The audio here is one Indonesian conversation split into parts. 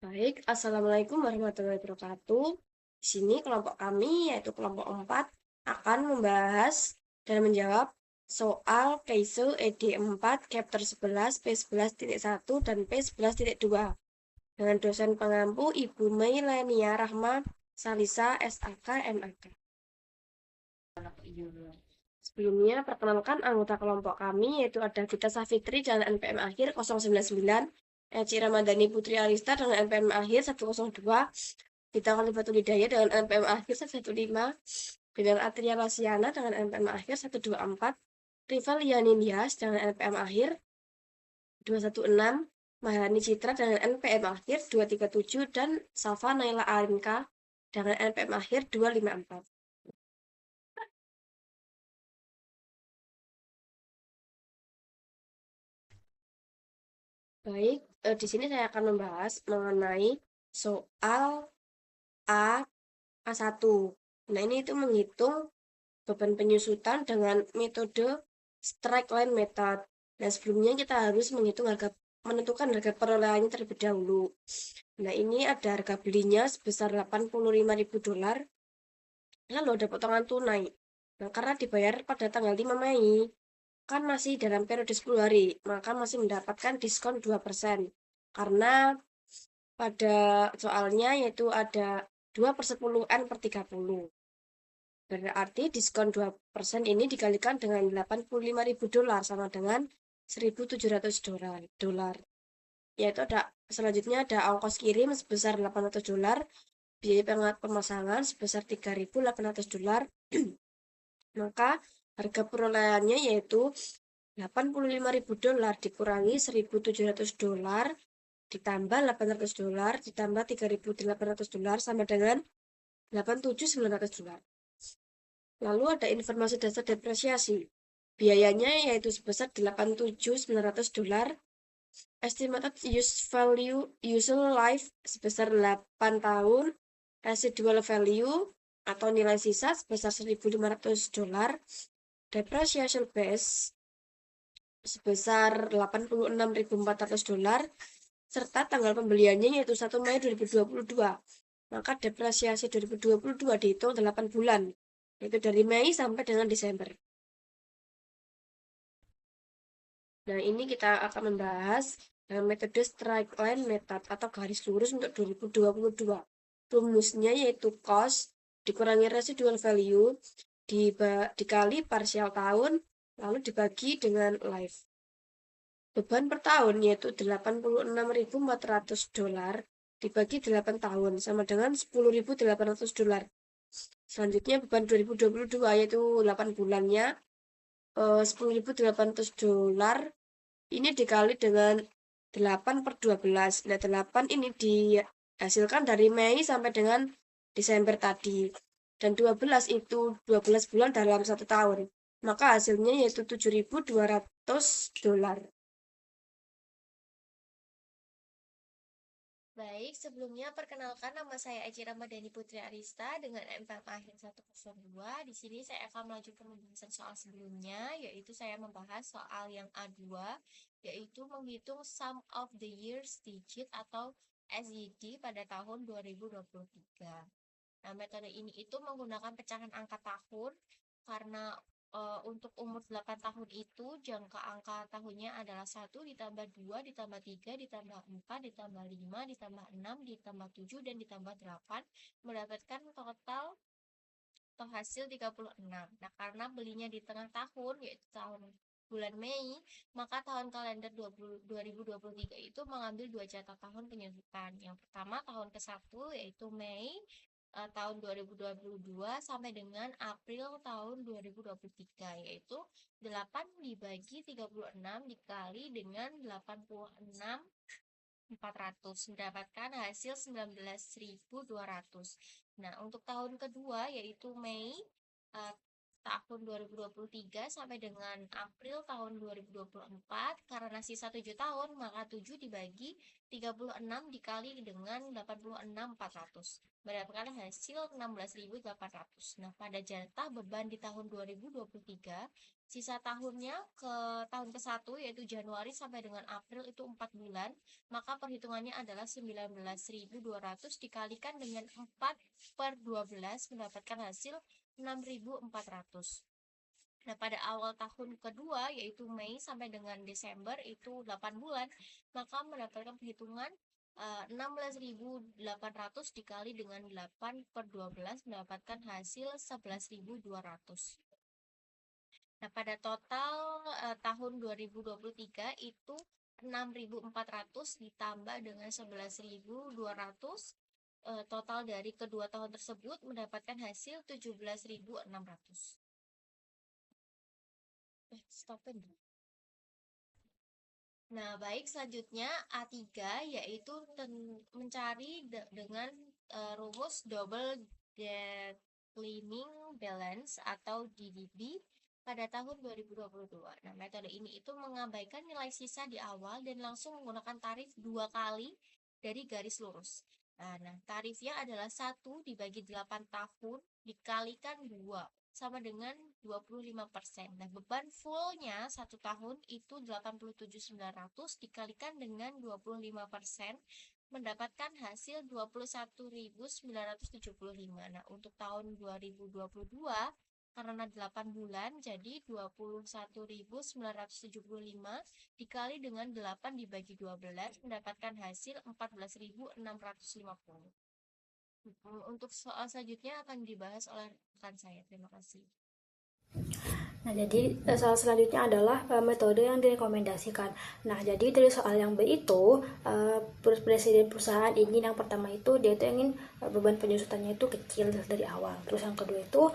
Baik, Assalamualaikum warahmatullahi wabarakatuh. Di sini kelompok kami, yaitu kelompok 4, akan membahas dan menjawab soal Keisel ED4, Chapter 11, P11.1, dan P11.2 dengan dosen pengampu Ibu Meilenia Rahma Salisa, SAK, MAK. Sebelumnya, perkenalkan anggota kelompok kami, yaitu ada Gita Safitri dengan NPM akhir 099, Eci Ramadhani Putri Arista dengan NPM akhir 102, Gita Kalifatul Hidayah dengan NPM akhir 115, Binar Atria Rasiana dengan NPM akhir 124, Rival Yani Nias dengan NPM akhir 216, Maharani Citra dengan NPM akhir 237, dan Safa Naila Alinka dengan NPM akhir 254. Baik, di sini saya akan membahas mengenai soal A, A1. Nah, ini itu menghitung beban penyusutan dengan metode strike line method. Nah, sebelumnya kita harus menentukan harga perolehannya terlebih dahulu. Nah, ini ada harga belinya sebesar $85.000, lalu ada potongan tunai. Nah, karena dibayar pada tanggal 5 Mei, kan masih dalam periode 10 hari, maka masih mendapatkan diskon 2%. Karena pada soalnya yaitu ada 2/10 n/30. Berarti diskon 2% ini dikalikan dengan $85.000 sama dengan $1.700. Yaitu selanjutnya ada ongkos kirim sebesar $800, biaya pemasangan sebesar $3.800. Maka harga perolehannya yaitu $85.000 dikurangi $1.700 ditambah $800 ditambah $3.800 sama dengan $87.900. Lalu ada informasi dasar depresiasi. Biayanya yaitu sebesar $87.900. Estimated useful life sebesar 8 tahun. Residual value atau nilai sisa sebesar $1.500. Depreciation base sebesar $86.400, serta tanggal pembeliannya yaitu 1 Mei 2022. Maka depresiasi 2022 dihitung 8 bulan, yaitu dari Mei sampai dengan Desember. Nah, ini kita akan membahas dengan metode strike line method atau garis lurus untuk 2022. Rumusnya yaitu cost dikurangi residual value dikali partial tahun, lalu dibagi dengan life. Beban per tahun yaitu $86.400 dibagi 8 tahun sama dengan $10.800. Selanjutnya beban 2022 yaitu 8 bulannya, $10.800 ini dikali dengan 8/12. Nah, 8 ini dihasilkan dari Mei sampai dengan Desember tadi. Dan 12 itu 12 bulan dalam 1 tahun. Maka hasilnya yaitu $7.200. Baik, sebelumnya perkenalkan nama saya Eci Ramadhani Putri Arista dengan NPM akhir 102. Di sini saya akan melanjutkan pembahasan soal sebelumnya, yaitu saya membahas soal yang A2, yaitu menghitung sum of the years digit atau SYD pada tahun 2023. Nah, metode ini itu menggunakan pecahan angka tahun karena untuk umur 8 tahun itu jangka angka tahunnya adalah 1 ditambah 2 ditambah 3 ditambah 4 ditambah 5 ditambah 6 ditambah 7 dan ditambah 8 mendapatkan total atau hasil 36. Nah, karena belinya di tengah tahun yaitu tahun bulan Mei, maka tahun kalender 2023 itu mengambil dua jatah tahun penyuntikan. Yang pertama tahun ke-1 yaitu Mei tahun 2022 sampai dengan April tahun 2023, yaitu 8 dibagi 36 dikali dengan 86.400 mendapatkan hasil 19.200. Nah, untuk tahun kedua yaitu Mei tahun 2023 sampai dengan April tahun 2024. Karena sisa 7 tahun, maka 7 dibagi 36 dikali dengan 86.400. Mendapatkan hasil 16.800. Nah, pada jatah beban di tahun 2023, sisa tahunnya ke tahun ke-1 yaitu Januari sampai dengan April itu 4 bulan, maka perhitungannya adalah 19.200 dikalikan dengan 4 per 12 mendapatkan hasil 6.400. Nah, pada awal tahun kedua yaitu Mei sampai dengan Desember itu 8 bulan, maka mendapatkan perhitungan 16.800 dikali dengan 8 per 12 mendapatkan hasil 11.200. Nah, pada total tahun 2023 itu 6.400 ditambah dengan 11.200, total dari kedua tahun tersebut mendapatkan hasil 17.600. Stopin. Nah, baik, selanjutnya A3 yaitu mencari dengan rumus double declining balance atau DDB pada tahun 2022. Nah, metode ini itu mengabaikan nilai sisa di awal dan langsung menggunakan tarif 2 kali dari garis lurus. Nah, tarifnya adalah 1 dibagi 8 tahun dikalikan 2 sama dengan 25%. Nah, beban fullnya 1 tahun itu 87.900 dikalikan dengan 25% mendapatkan hasil 21.975. Nah, untuk tahun 2022 karena 8 bulan jadi 21.975 dikali dengan 8 dibagi 12 mendapatkan hasil 14.650. Untuk soal selanjutnya akan dibahas oleh rekan saya. Terima kasih. Nah, jadi soal selanjutnya adalah metode yang direkomendasikan. Nah, jadi dari soal yang B itu, presiden perusahaan ingin yang pertama itu dia itu ingin beban penyusutannya itu kecil dari awal. Terus yang kedua itu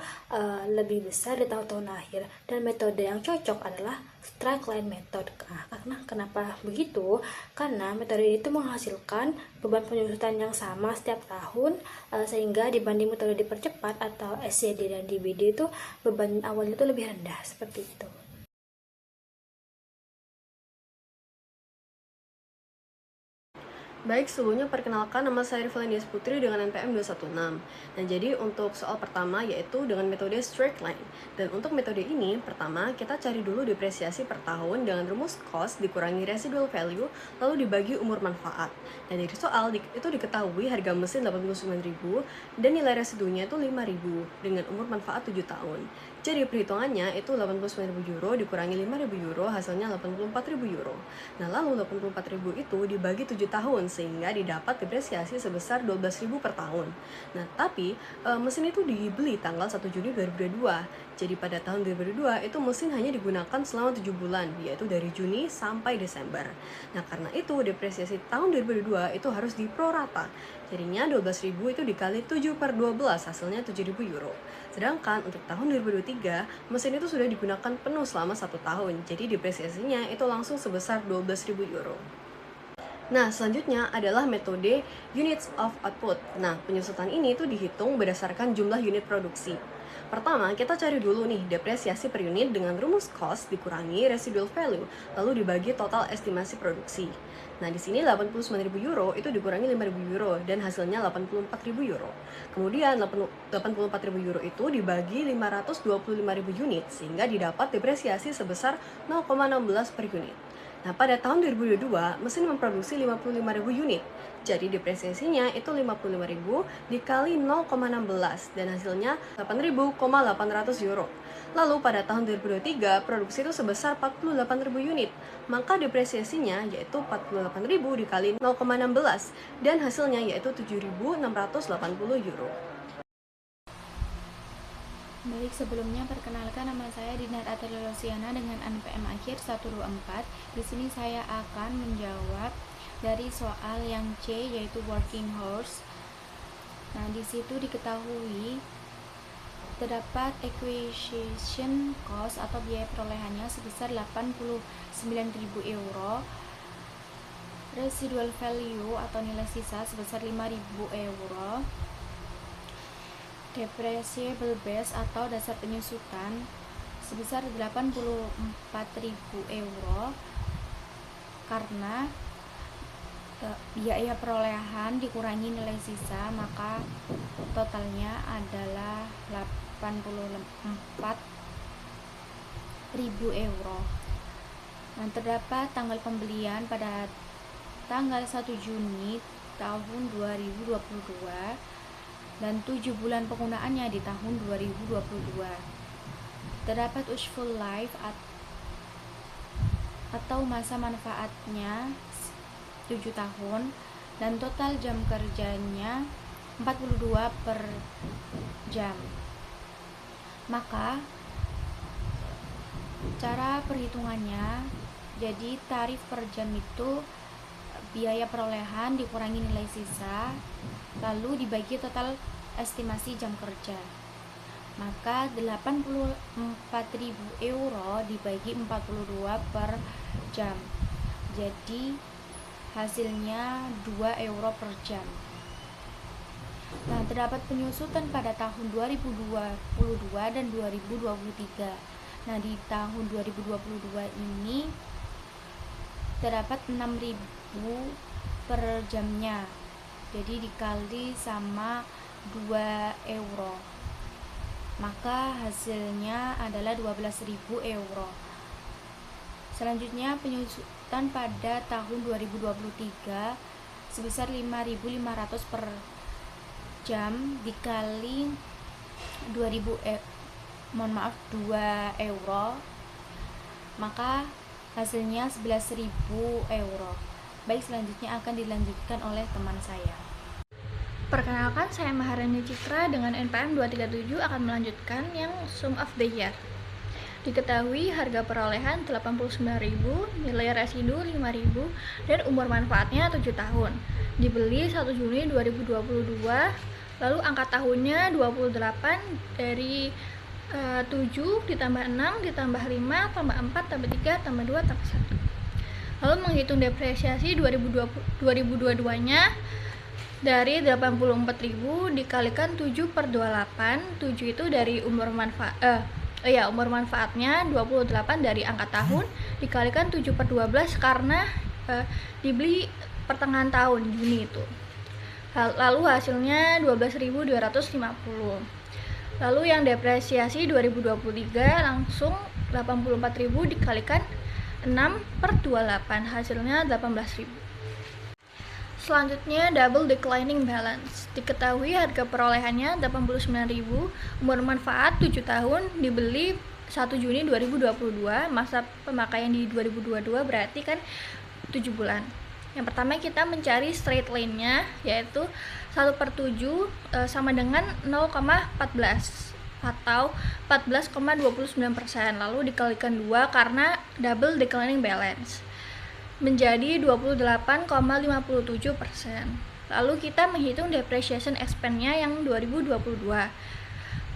lebih besar di tahun-tahun akhir. Dan metode yang cocok adalah straight line method. Nah, karena kenapa begitu? Karena metode itu menghasilkan beban penyusutan yang sama setiap tahun, sehingga dibanding metode dipercepat atau SCD dan DBD itu beban awalnya itu lebih rendah, seperti itu. Baik, sebelumnya perkenalkan nama saya Riflan Dias Putri dengan NPM 216. Nah, jadi untuk soal pertama yaitu dengan metode straight line. Dan untuk metode ini, pertama kita cari dulu depresiasi per tahun dengan rumus cost dikurangi residual value lalu dibagi umur manfaat. Dan dari soal itu diketahui harga mesin 89.000 dan nilai residunya itu 5.000 dengan umur manfaat 7 tahun. Jadi perhitungannya itu 89.000 euro dikurangi 5.000 euro hasilnya 84.000 euro. Nah, lalu 84.000 itu dibagi 7 tahun sehingga didapat depresiasi sebesar 12.000 per tahun. Nah, tapi mesin itu dibeli tanggal 1 Juni 2022. Jadi pada tahun 2022 itu mesin hanya digunakan selama 7 bulan, yaitu dari Juni sampai Desember. Nah, karena itu depresiasi tahun 2022 itu harus diprorata. Jadinya 12.000 itu dikali 7 per 12 hasilnya 7.000 euro. Sedangkan untuk tahun 2023 mesin itu sudah digunakan penuh selama 1 tahun. Jadi depresiasinya itu langsung sebesar 12.000 euro. Nah, selanjutnya adalah metode units of output. Nah, penyusutan ini itu dihitung berdasarkan jumlah unit produksi. Pertama, kita cari dulu nih depresiasi per unit dengan rumus cost dikurangi residual value, lalu dibagi total estimasi produksi. Nah, di sini 89.000 euro itu dikurangi 5.000 euro dan hasilnya 84.000 euro. Kemudian 84.000 euro itu dibagi 525.000 unit sehingga didapat depresiasi sebesar 0,16 per unit. Nah, pada tahun 2022, mesin memproduksi 55.000 unit. Jadi depresiasinya itu 55.000 dikali 0,16 dan hasilnya 8.800 euro. Lalu pada tahun 2023, produksi itu sebesar 48.000 unit. Maka depresiasinya yaitu 48.000 dikali 0,16 dan hasilnya yaitu 7.680 euro. Baik, sebelumnya perkenalkan nama saya Dinar Atalia Rosiana dengan NPM akhir 124. Di sini saya akan menjawab dari soal yang C yaitu working hours. Nah, di situ diketahui terdapat acquisition cost atau biaya perolehannya sebesar 89.000 euro. Residual value atau nilai sisa sebesar 5.000 euro. depreciable base atau dasar penyusutan sebesar 84.000 euro karena biaya perolehan dikurangi nilai sisa, maka totalnya adalah 84.000 euro. Nah, terdapat tanggal pembelian pada tanggal 1 Juni tahun 2022 dan 7 bulan penggunaannya di tahun 2022. Terdapat useful life atau masa manfaatnya 7 tahun dan total jam kerjanya 42 per jam. Maka cara perhitungannya, jadi tarif per jam itu biaya perolehan dikurangi nilai sisa lalu dibagi total estimasi jam kerja. Maka 84.000 euro dibagi 42 per jam, jadi hasilnya 2 euro per jam. Nah, terdapat penyusutan pada tahun 2022 dan 2023. Nah, di tahun 2022 ini terdapat 6.000 per jamnya, jadi dikali sama 2 euro, maka hasilnya adalah 12.000 euro. Selanjutnya penyusutan pada tahun 2023 sebesar 5.500 per jam dikali 2 euro, maka hasilnya 11.000 euro. Baik, selanjutnya akan dilanjutkan oleh teman saya. Perkenalkan, saya Maharani Citra dengan NPM 237 akan melanjutkan yang sum of the year. Diketahui harga perolehan 89.000, nilai residu 5.000, dan umur manfaatnya 7 tahun. Dibeli 1 Juni 2022, lalu angka tahunnya 28 dari 7 ditambah 6 ditambah 5 tambah 4 tambah 3 tambah 2 tambah 1. Lalu menghitung depresiasi 2022-nya dari 84.000 dikalikan 7 per 28. 7 itu dari umur manfaatnya 28 dari angka tahun dikalikan 7 per 12 karena dibeli pertengahan tahun Juni itu. Lalu hasilnya 12.250. Lalu yang depresiasi 2023 langsung 84.000 dikalikan 6 per 28, hasilnya 18.000. Selanjutnya double declining balance. Diketahui harga perolehannya 89.000, umur manfaat 7 tahun, dibeli 1 Juni 2022, masa pemakaian di 2022 berarti kan 7 bulan. Yang pertama kita mencari straight line-nya, yaitu 1/7 sama dengan 0,14 atau 14,29%, lalu dikalikan 2 karena double declining balance menjadi 28,57%. Lalu kita menghitung depreciation expense-nya yang 2022.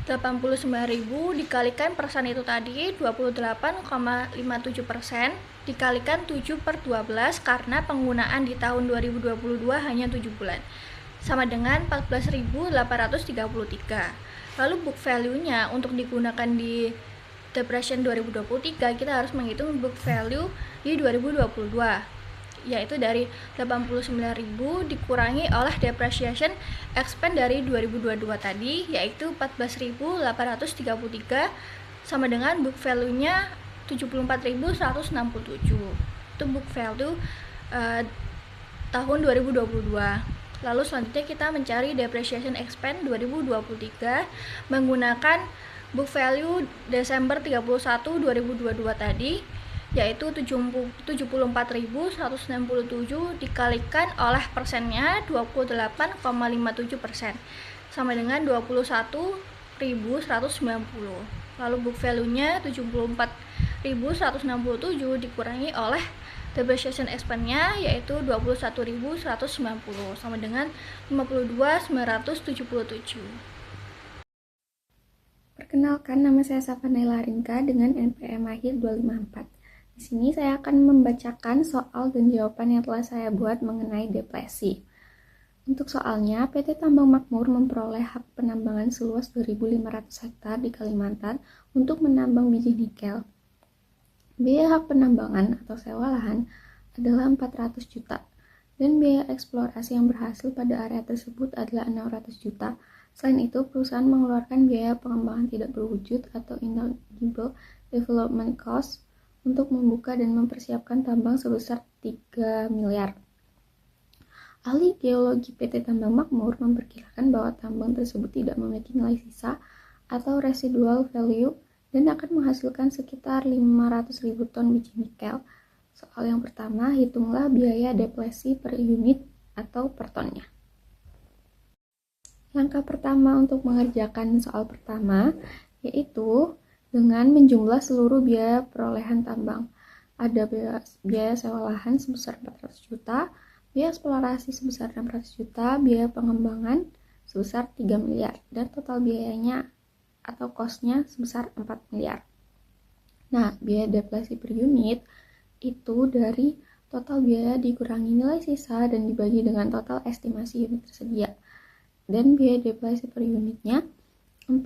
89.000 dikalikan persen itu tadi 28,57% dikalikan 7 per 12 karena penggunaan di tahun 2022 hanya 7 bulan sama dengan 14.833. Lalu book value-nya untuk digunakan di depreciation 2023 kita harus menghitung book value di 2022, yaitu dari 89.000 dikurangi oleh depreciation expense dari 2022 tadi, yaitu 14.833 sama dengan book value-nya 74.167. Itu book value tahun 2022. Lalu selanjutnya kita mencari depreciation expense 2023 menggunakan book value Desember 31 2022 tadi, yaitu 74.167 dikalikan oleh persennya 28,57% sama dengan 21.190. Lalu book value-nya 74.167 dikurangi oleh depreciation expense-nya yaitu 21.190 sama dengan 52.977. Perkenalkan, nama saya Safanela Rinka dengan NPM akhir 254. Di sini saya akan membacakan soal dan jawaban yang telah saya buat mengenai depresi. Untuk soalnya, PT Tambang Makmur memperoleh hak penambangan seluas 2.500 hektar di Kalimantan untuk menambang biji nikel. Biaya hak penambangan atau sewa lahan adalah 400 juta dan biaya eksplorasi yang berhasil pada area tersebut adalah 600 juta. Selain itu, perusahaan mengeluarkan biaya pengembangan tidak berwujud atau intangible development cost untuk membuka dan mempersiapkan tambang sebesar 3 miliar. Ahli geologi PT Tambang Makmur memperkirakan bahwa tambang tersebut tidak memiliki nilai sisa atau residual value dan akan menghasilkan sekitar 500.000 ton biji nikel. Soal yang pertama, hitunglah biaya depresi per unit atau per tonnya. Langkah pertama untuk mengerjakan soal pertama yaitu dengan menjumlah seluruh biaya perolehan tambang. Ada biaya sewa lahan sebesar 400 juta, biaya eksplorasi sebesar 600 juta, biaya pengembangan sebesar 3 miliar, dan total biayanya atau cost-nya sebesar 4 miliar. Nah, biaya deflasi per unit itu dari total biaya dikurangi nilai sisa dan dibagi dengan total estimasi unit tersedia. Dan biaya deflasi per unitnya 4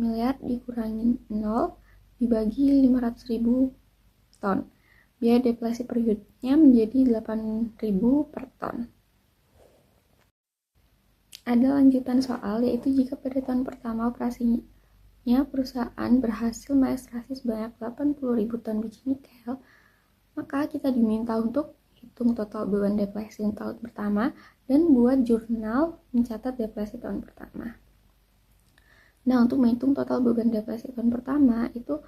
miliar dikurangi 0 dibagi 500.000 ton. Biaya deflasi per unitnya menjadi 8.000 per ton. Ada lanjutan soal, yaitu jika pada tahun pertama operasinya perusahaan berhasil mengekstraksi sebanyak 80.000 ton biji nikel, maka kita diminta untuk hitung total beban deflasi tahun pertama dan buat jurnal mencatat deflasi tahun pertama. Nah, untuk menghitung total beban deflasi tahun pertama, itu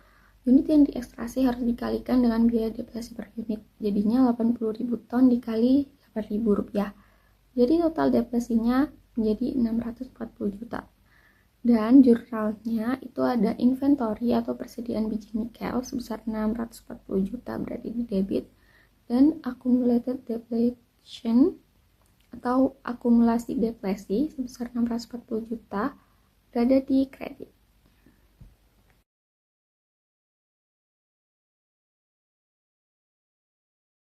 unit yang diekstraksi harus dikalikan dengan biaya deflasi per unit. Jadinya 80.000 ton dikali 8.000 rupiah. Jadi total deflasinya menjadi 640 juta. Dan jurnalnya itu ada inventory atau persediaan biji nikel sebesar 640 juta berarti di debit, dan accumulated deflation atau akumulasi deflasi sebesar 640 juta berada di kredit.